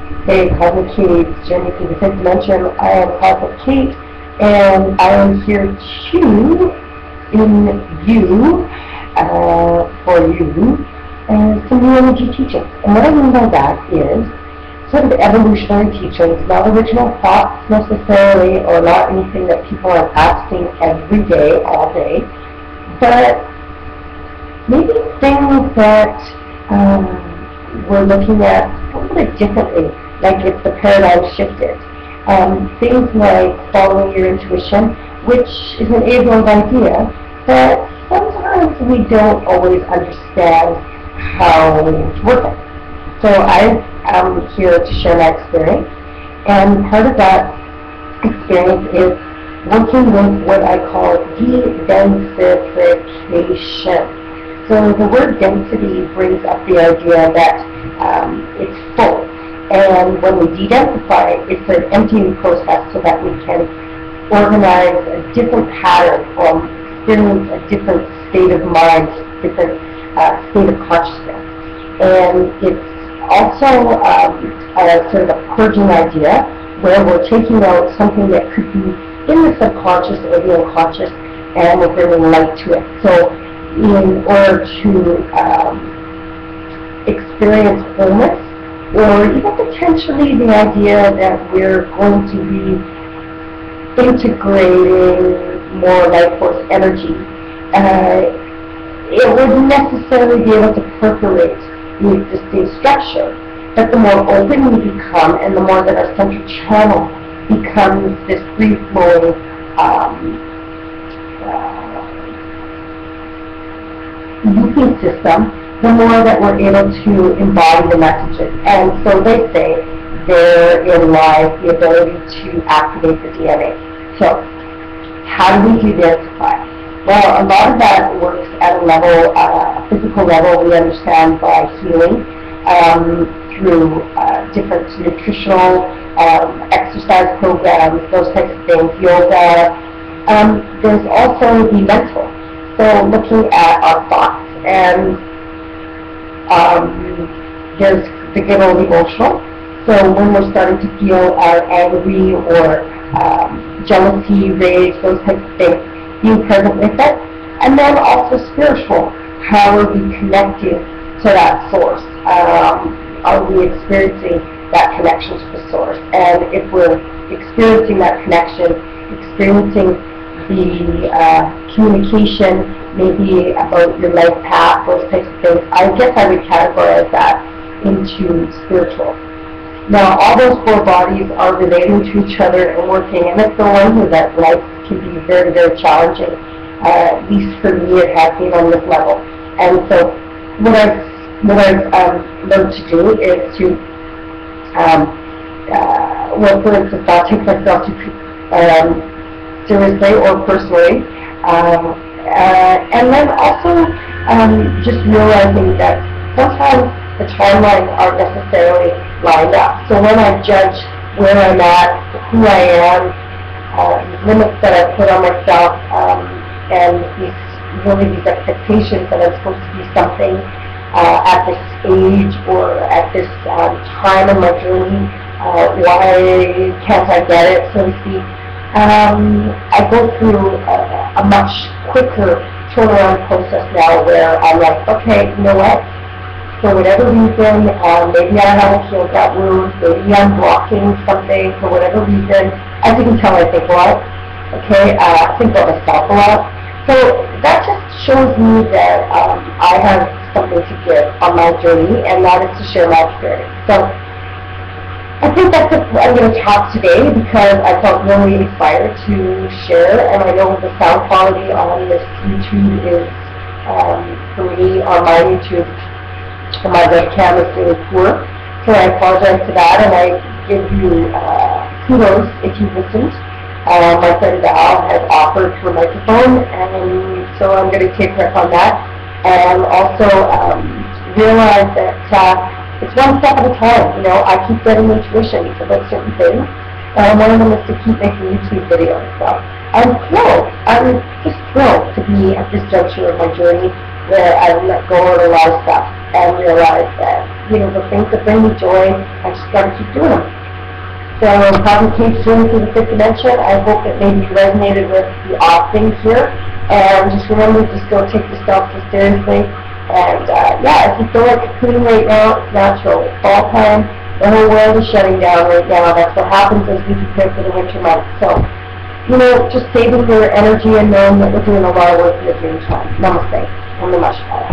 Hey, Cosmic Kate, Journey through the Fifth Dimension. I am Cosmic Kate, and I am here to for you, some new energy teachings. And what I mean by that is sort of evolutionary teachings, not original thoughts necessarily, or not anything that people are asking every day, all day, but maybe things that we're looking at a little bit differently, like if the paradigm shifted. Things like following your intuition, which is an age-old idea, but sometimes we don't always understand how to work it. So I am here to share my experience, and part of that experience is working with what I call de-densification. So the word density brings up the idea that it's full, and when we de-densify, it's an emptying process so that we can organize a different pattern or experience a different state of mind, different state of consciousness. And it's also a sort of a purging idea where we're taking out something that could be in the subconscious or the unconscious, and we're bringing light to it. So in order to experience wholeness, or even potentially the idea that we're going to be integrating more life force energy, it wouldn't necessarily be able to perforate the existing structure. But the more open we become, and the more that our central channel becomes this free-flowing looping system, the more that we're able to embody the messages. And so they say therein lies the ability to activate the DNA. So how do we de-densify? Well, a lot of that works at a level, a physical level. We understand by healing through different nutritional exercise programs, those types of things, yoga. There's also the mental. So looking at our thoughts, and there's the good old emotional. So when we're starting to feel angry or jealousy, rage, those types of things, being present with it. And then also spiritual. How are we connecting to that source? Are we experiencing that connection to the source? And if we're experiencing that connection, experiencing the communication, maybe about your life path, those types of things, I guess I would categorize that into spiritual. Now, all those four bodies are relating to each other and working, and it's the one that life can be very, very challenging. At least for me, it has been on this level. And so, what I've learned to do is to, well, for instance, not take myself too seriously or personally, and then also just realizing that sometimes the timelines aren't necessarily lined up. So when I judge where I'm at, who I am, limits that I put on myself, and these expectations that I'm supposed to be something at this age or at this time in my journey, why can't I get it, so to speak. I go through a much quicker turnaround process now where I'm like, okay, you know what? For whatever reason, maybe I haven't healed that wound, maybe I'm blocking something for whatever reason. As you can tell, I think a lot. Okay, I think about myself a lot. So that just shows me that I have something to give on my journey, and that is to share my experience. So I think that's what I'm going to talk today, because I felt really inspired to share, and I know the sound quality on this YouTube is, for me, on my YouTube, and my webcam is really poor, so I apologize for that, and I give you kudos if you listened. My friend Val has offered her microphone, and so I'm going to take her up on that, and also realize that it's one step at a time. You know, I keep getting intuitions about certain things, and one of them is to keep making YouTube videos. So I'm thrilled. I'm just thrilled to be at this juncture of my journey where I've let go of a lot of stuff. and realize that, you know, the things that bring me joy, I just got to keep doing them. So probably keep swimming through the fifth dimension. I hope that maybe you resonated with the odd things here. And just remember to still take yourself so seriously. And yeah, if you feel like cocooning right now, it's natural. It's fall time. The whole world is shutting down right now. That's what happens as we prepare for the winter months. So, you know, just saving your energy and knowing that we're doing a lot of work in the dream time. Namaste. And Namaskar.